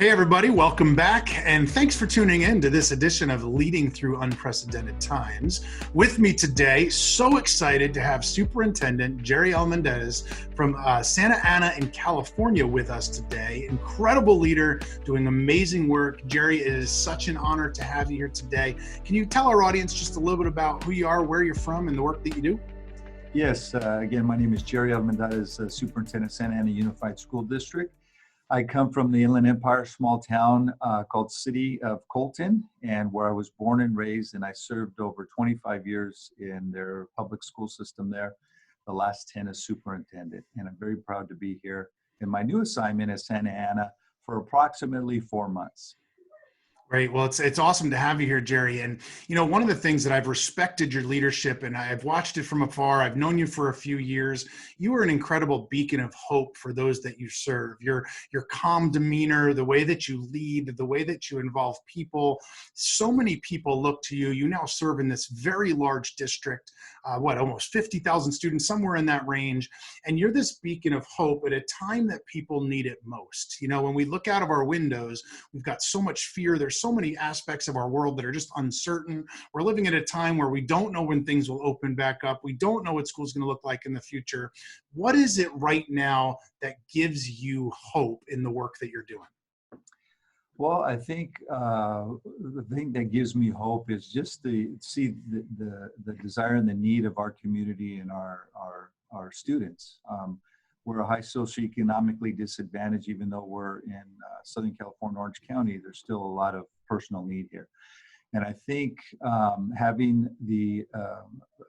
Hey everybody, welcome back, and thanks for tuning in to this edition of Leading Through Unprecedented Times. With me today, so excited to have Superintendent Jerry Almendarez from Santa Ana in California with us today. Incredible leader, doing amazing work. Jerry, it is such an honor to have you here today. Can you tell our audience just a little bit about who you are, where you're from, and the work that you do? Yes, again, my name is Jerry Almendarez, Superintendent, Santa Ana Unified School District. I come from the Inland Empire, small town called City of Colton, and where I was born and raised, and I served over 25 years in their public school system there, the last 10 as superintendent. And I'm very proud to be here in my new assignment at Santa Ana for approximately 4 months. Great. Well, it's awesome to have you here, Jerry. And, one of the things that I've respected your leadership, and I've watched it from afar, I've known you for a few years. You are an incredible beacon of hope for those that you serve. Your calm demeanor, the way that you lead, the way that you involve people. So many people look to you. You now serve in this very large district, almost 50,000 students, somewhere in that range. And you're this beacon of hope at a time that people need it most. When we look out of our windows, we've got so much fear. There's so many aspects of our world that are just uncertain. We're living at a time where we don't know when things will open back up. We don't know what school's going to look like in the future. What is it right now that gives you hope in the work that you're doing? Well, I think the thing that gives me hope is just to see the desire and the need of our community and our students. We're a high socioeconomically disadvantaged, even though we're in Southern California, Orange County, there's still a lot of personal need here. And I think having the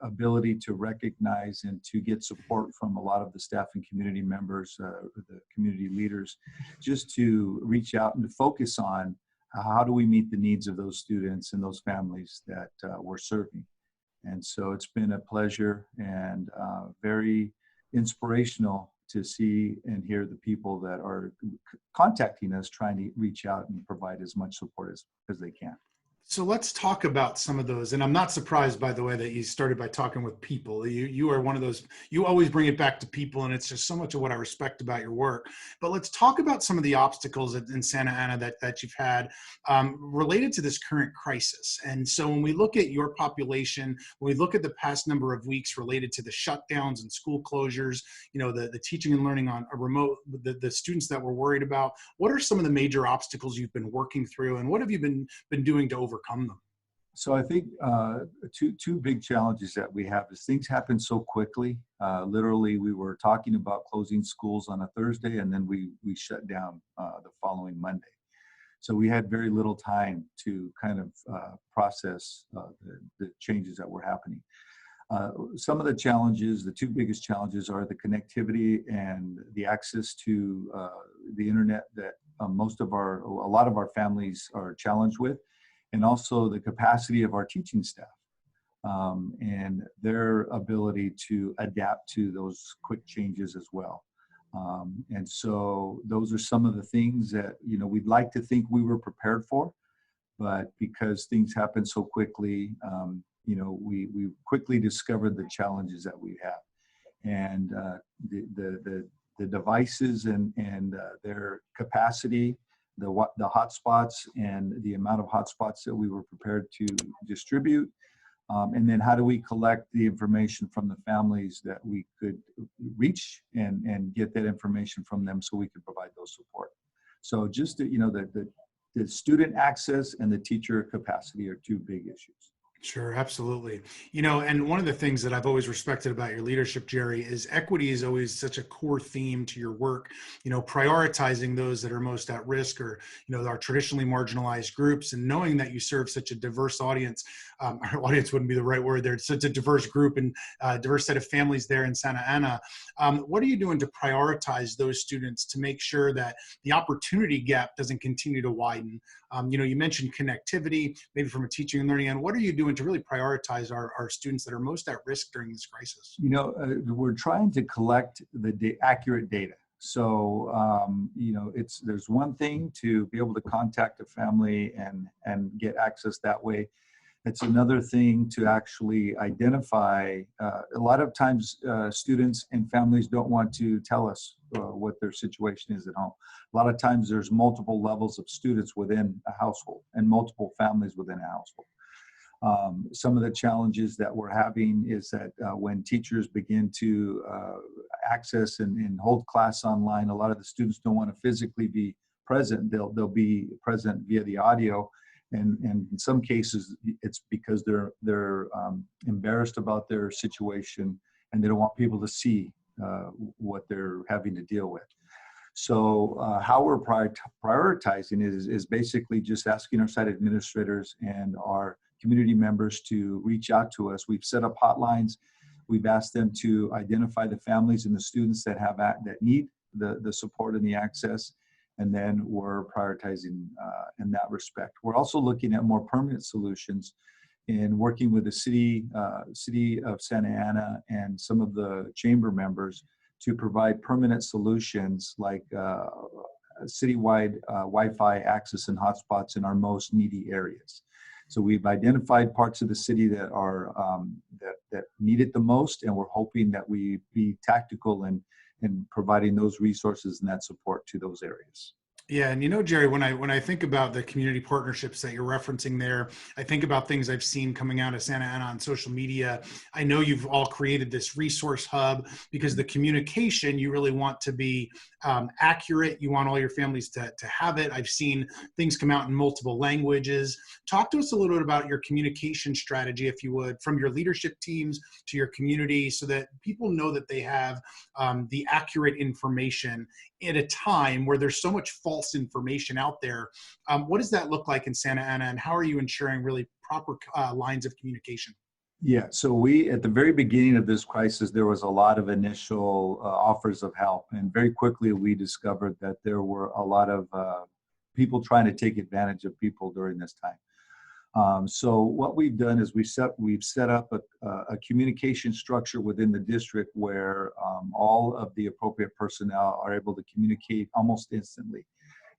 ability to recognize and to get support from a lot of the staff and community members, the community leaders, just to reach out and to focus on how do we meet the needs of those students and those families that we're serving. And so it's been a pleasure and very inspirational to see and hear the people that are contacting us, trying to reach out and provide as much support as they can. So let's talk about some of those. And I'm not surprised, by the way, that you started by talking with people. You are one of those, you always bring it back to people, and it's just so much of what I respect about your work. But let's talk about some of the obstacles in Santa Ana that you've had related to this current crisis. And so when we look at your population, when we look at the past number of weeks related to the shutdowns and school closures, the teaching and learning on a remote, the students that we're worried about, what are some of the major obstacles you've been working through, and what have you been doing to overcome them? So I think two big challenges that we have is things happen so quickly. Literally, we were talking about closing schools on a Thursday, and then we shut down the following Monday. So we had very little time to kind of process the changes that were happening. Some of the challenges, the two biggest challenges, are the connectivity and the access to the internet that a lot of our families are challenged with, and also the capacity of our teaching staff and their ability to adapt to those quick changes as well. And so those are some of the things that, we'd like to think we were prepared for, but because things happen so quickly, we quickly discovered the challenges that we have. And the devices and their capacity, the hotspots and the amount of hotspots that we were prepared to distribute, and then how do we collect the information from the families that we could reach and get that information from them so we could provide those support. So just the student access and the teacher capacity are two big issues. Sure, absolutely. And one of the things that I've always respected about your leadership, Jerry, is equity is always such a core theme to your work, prioritizing those that are most at risk or, our traditionally marginalized groups, and knowing that you serve such a diverse audience. Our audience wouldn't be the right word there. It's such a diverse group and diverse set of families there in Santa Ana. What are you doing to prioritize those students to make sure that the opportunity gap doesn't continue to widen? You mentioned connectivity, maybe from a teaching and learning end. What are you doing to really prioritize our students that are most at risk during this crisis? We're trying to collect the accurate data. So, there's one thing to be able to contact a family and get access that way. It's another thing to actually identify. A lot of times, students and families don't want to tell us what their situation is at home. A lot of times, there's multiple levels of students within a household and multiple families within a household. Some of the challenges that we're having is that when teachers begin to access and hold class online, a lot of the students don't want to physically be present. They'll be present via the audio. And in some cases, it's because they're embarrassed about their situation and they don't want people to see what they're having to deal with. So how we're prioritizing is basically just asking our site administrators and our community members to reach out to us. We've set up hotlines. We've asked them to identify the families and the students that need the support and the access. And then we're prioritizing in that respect. We're also looking at more permanent solutions in working with the city of Santa Ana and some of the chamber members to provide permanent solutions like citywide Wi-Fi access and hotspots in our most needy areas. So we've identified parts of the city that are that need it the most, and we're hoping that we be tactical in providing those resources and that support to those areas. Yeah, and you know, Jerry, when I think about the community partnerships that you're referencing there, I think about things I've seen coming out of Santa Ana on social media. I know you've all created this resource hub because the communication, you really want to be accurate. You want all your families to have it. I've seen things come out in multiple languages. Talk to us a little bit about your communication strategy, if you would, from your leadership teams to your community, so that people know that they have the accurate information at a time where there's so much false information out there. What does that look like in Santa Ana, and how are you ensuring really proper lines of communication? Yeah, so at the very beginning of this crisis, there was a lot of initial offers of help. And very quickly, we discovered that there were a lot of people trying to take advantage of people during this time. So what we've done is we've set up a communication structure within the district where all of the appropriate personnel are able to communicate almost instantly.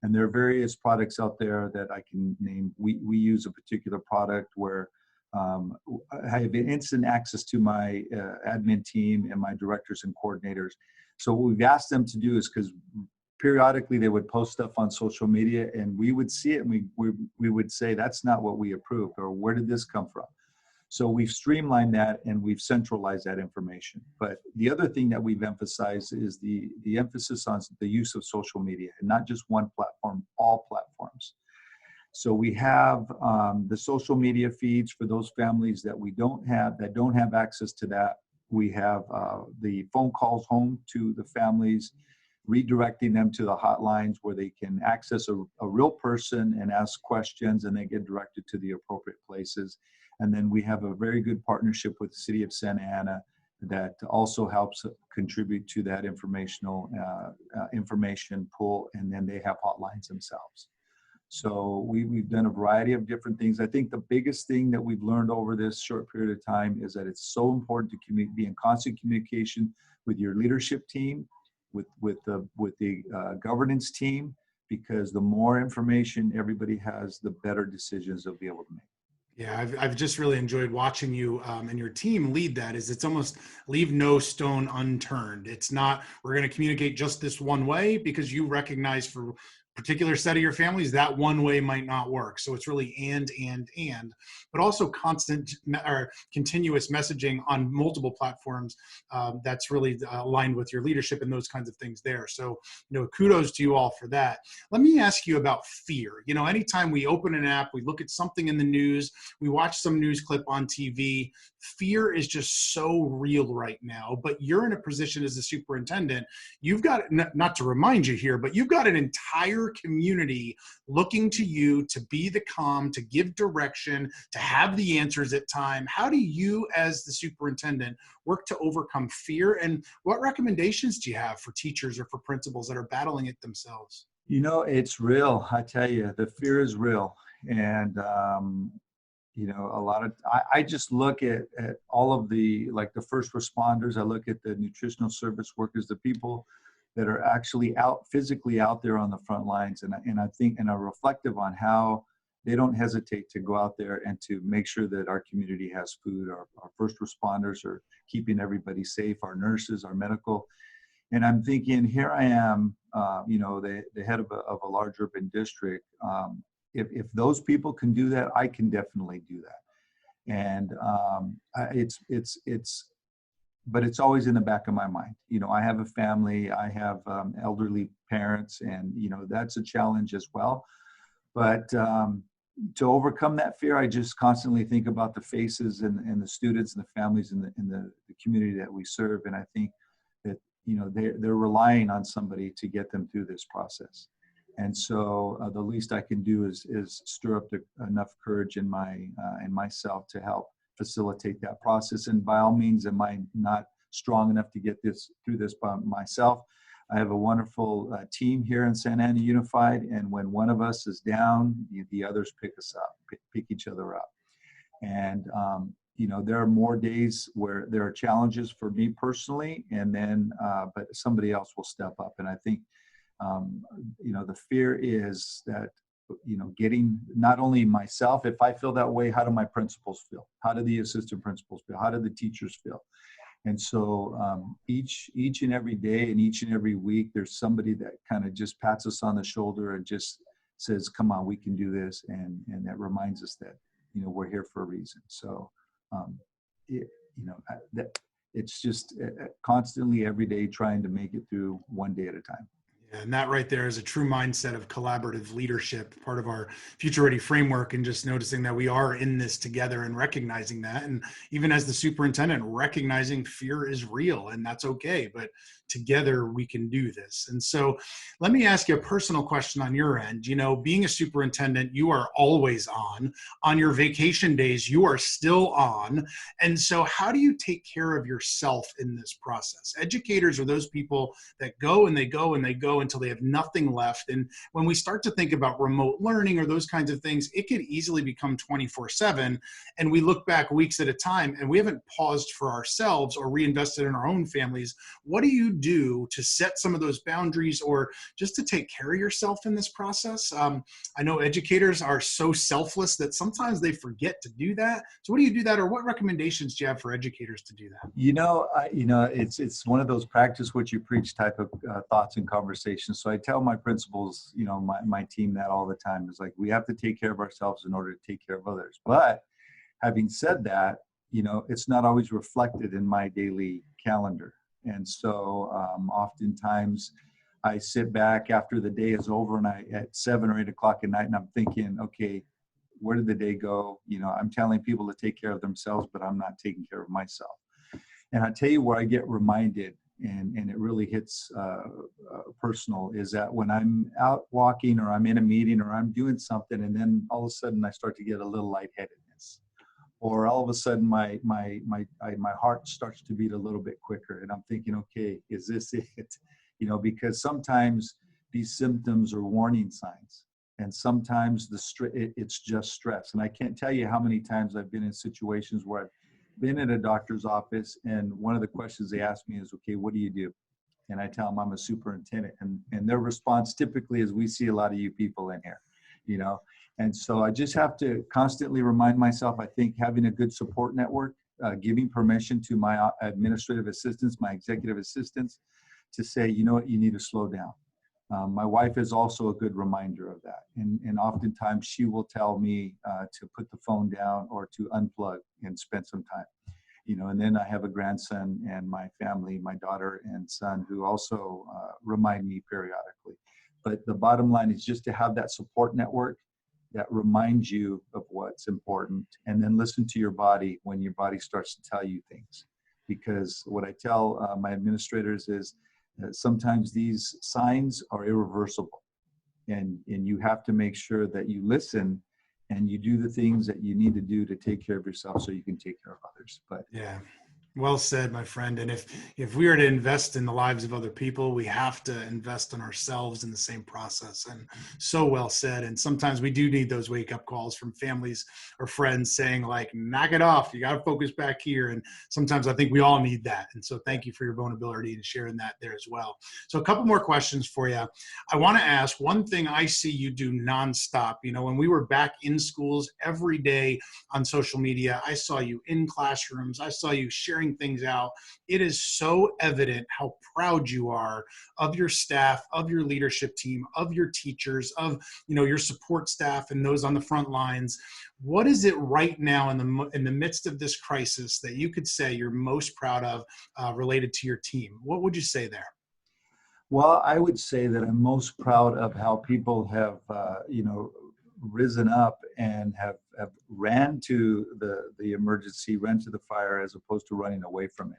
And there are various products out there that I can name. We use a particular product where I have instant access to my admin team and my directors and coordinators. So what we've asked them to do is, because periodically they would post stuff on social media and we would see it and we would say, that's not what we approved, or where did this come from? So we've streamlined that and we've centralized that information. But the other thing that we've emphasized is the emphasis on the use of social media, and not just one platform, all platforms. So we have the social media feeds for those families that don't have access to that. We have the phone calls home to the families, redirecting them to the hotlines where they can access a real person and ask questions, and they get directed to the appropriate places. And then we have a very good partnership with the city of Santa Ana that also helps contribute to that information pool, and then they have hotlines themselves. So we've done a variety of different things. I think the biggest thing that we've learned over this short period of time is that it's so important to be in constant communication with your leadership team, with the governance team, because the more information everybody has, the better decisions they'll be able to make. Yeah, I've just really enjoyed watching you and your team lead that. It's almost leave no stone unturned. It's not, we're going to communicate just this one way, because you recognize for particular set of your families that one way might not work. So it's really and, but also constant or continuous messaging on multiple platforms that's really aligned with your leadership and those kinds of things there. So, kudos to you all for that. Let me ask you about fear. Anytime we open an app, we look at something in the news, we watch some news clip on TV, fear is just so real right now. But you're in a position as a superintendent, you've got, not to remind you here, but you've got an entire community looking to you to be the calm, to give direction, to have the answers at time. How do you, as the superintendent, work to overcome fear? And what recommendations do you have for teachers or for principals that are battling it themselves? It's real. I tell you, the fear is real. And, I just look at all of the first responders. I look at the nutritional service workers, the people that are actually physically out there on the front lines. And I think, and are reflective on how they don't hesitate to go out there and to make sure that our community has food. Our first responders are keeping everybody safe, our nurses, our medical. And I'm thinking, here I am, the head of a large urban district. If those people can do that, I can definitely do that. And but it's always in the back of my mind. I have a family, I have elderly parents, and that's a challenge as well. But to overcome that fear, I just constantly think about the faces and the students and the families in the community that we serve, and I think that they're relying on somebody to get them through this process. And so the least I can do is stir up enough courage in myself to help facilitate that process. And by all means, am I not strong enough to get through this by myself? I have a wonderful team here in Santa Ana Unified, and when one of us is down, the others pick us up, pick each other up. And there are more days where there are challenges for me personally, and then but somebody else will step up. And I think the fear is that getting not only myself, if I feel that way, how do my principals feel? How do the assistant principals feel? How do the teachers feel? And so each and every day and each and every week, there's somebody that kind of just pats us on the shoulder and just says, come on, we can do this. And that reminds us that, we're here for a reason. So, that it's just constantly every day trying to make it through one day at a time. And that right there is a true mindset of collaborative leadership, part of our Future Ready framework, and just noticing that we are in this together and recognizing that. And even as the superintendent, recognizing fear is real and that's okay, but together we can do this. And so let me ask you a personal question on your end. Being a superintendent, you are always on. On your vacation days, you are still on. And so how do you take care of yourself in this process? Educators are those people that go and they go and they go until they have nothing left. And when we start to think about remote learning or those kinds of things, it could easily become 24/7. And we look back weeks at a time and we haven't paused for ourselves or reinvested in our own families. What do you do to set some of those boundaries or just to take care of yourself in this process? I know educators are so selfless that sometimes they forget to do that. So what do you do that, or what recommendations do you have for educators to do that? It's one of those practice what you preach type of thoughts and conversations. So I tell my principals, my team that all the time. Is like, we have to take care of ourselves in order to take care of others. But having said that, it's not always reflected in my daily calendar. And so oftentimes I sit back after the day is over and at 7 or 8 o'clock at night, and I'm thinking, okay, where did the day go? I'm telling people to take care of themselves, but I'm not taking care of myself. And I tell you where I get reminded, and it really hits personal, is that when I'm out walking or I'm in a meeting or I'm doing something, and then all of a sudden I start to get a little lightheadedness, or all of a sudden my heart starts to beat a little bit quicker, and I'm thinking, okay, is this it? Because sometimes these symptoms are warning signs, and sometimes it's just stress. And I can't tell you how many times I've been in situations where I've been in a doctor's office, and one of the questions they ask me is, okay, what do you do? And I tell them I'm a superintendent, and their response typically is, we see a lot of you people in here, and so I just have to constantly remind myself. I think having a good support network, giving permission to my administrative assistants, my executive assistants, to say, you know what, you need to slow down. My wife is also a good reminder of that. And oftentimes she will tell me to put the phone down or to unplug and spend some time. And then I have a grandson and my family, my daughter and son, who also remind me periodically. But the bottom line is just to have that support network that reminds you of what's important, and then listen to your body when your body starts to tell you things. Because what I tell my administrators is, sometimes these signs are irreversible, and you have to make sure that you listen and you do the things that you need to do to take care of yourself so you can take care of others. But yeah, Well said, my friend. And if we are to invest in the lives of other people, we have to invest in ourselves in the same process. And so well said. And sometimes we do need those wake up calls from families or friends saying, like, knock it off. You got to focus back here. And sometimes I think we all need that. And so thank you for your vulnerability and sharing that there as well. So a couple more questions for you. I want to ask one thing I see you do nonstop. You know, when we were back in schools every day on social media, I saw you in classrooms. I saw you sharing things out. It is so evident how proud you are of your staff, of your leadership team, of your teachers, of, you know, your support staff and those on the front lines. What is it right now in the midst of this crisis that you could say you're most proud of related to your team? What would you say there? Well, I would say that I'm most proud of how people have, risen up and have ran to the emergency, ran to the fire as opposed to running away from it.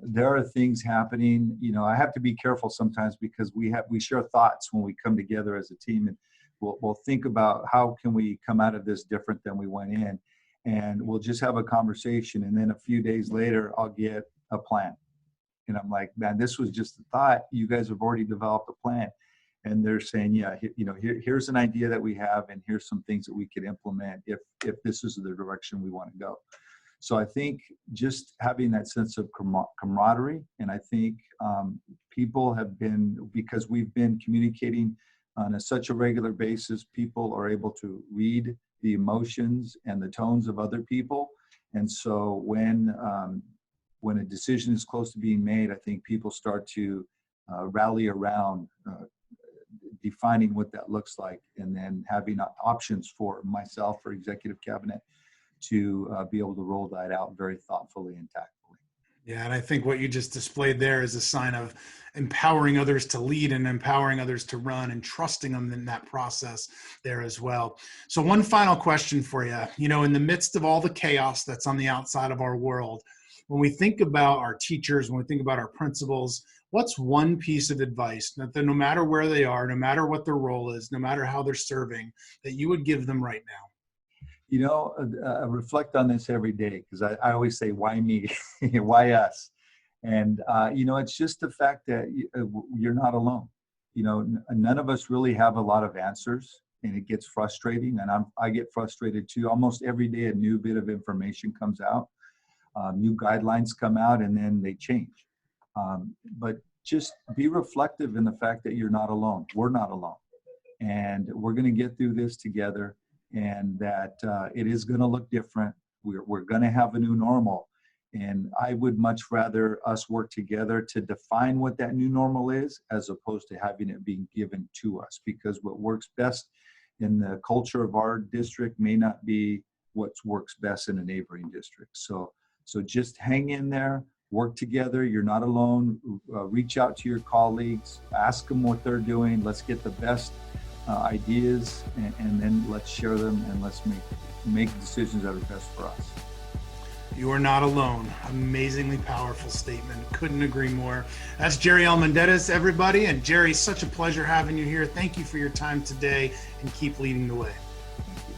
There are things happening. You know, I have to be careful sometimes because we share thoughts when we come together as a team, and we'll think about how can we come out of this different than we went in, and we'll just have a conversation, and then a few days later I'll get a plan. And I'm like, man, this was just a thought. You guys have already developed a plan. And they're saying, yeah, here's an idea that we have, and here's some things that we could implement if this is the direction we want to go. So I think just having that sense of camaraderie, and I think people have been, because we've been communicating on such a regular basis, people are able to read the emotions and the tones of other people. And so when a decision is close to being made, I think people start to rally around defining what that looks like, and then having options for myself or executive cabinet to be able to roll that out very thoughtfully and tactfully. Yeah, and I think what you just displayed there is a sign of empowering others to lead and empowering others to run and trusting them in that process there as well. So one final question for you. You know, in the midst of all the chaos that's on the outside of our world, when we think about our teachers, when we think about our principals, what's one piece of advice that no matter where they are, no matter what their role is, no matter how they're serving, that you would give them right now? You know, I reflect on this every day because I always say, why me? Why us? And, it's just the fact that you're not alone. You know, none of us really have a lot of answers, and it gets frustrating. And I get frustrated too. Almost every day, a new bit of information comes out. New guidelines come out, and then they change. But just be reflective in the fact that you're not alone. We're not alone. And we're going to get through this together, and that it is going to look different. We're going to have a new normal. And I would much rather us work together to define what that new normal is, as opposed to having it being given to us, because what works best in the culture of our district may not be what works best in a neighboring district. So just hang in there, work together. You're not alone. Reach out to your colleagues, ask them what they're doing. Let's get the best ideas, and then let's share them, and let's make decisions that are best for us. You are not alone. Amazingly powerful statement. Couldn't agree more. That's Jerry Almendarez, everybody. And Jerry, such a pleasure having you here. Thank you for your time today, and keep leading the way. Thank you.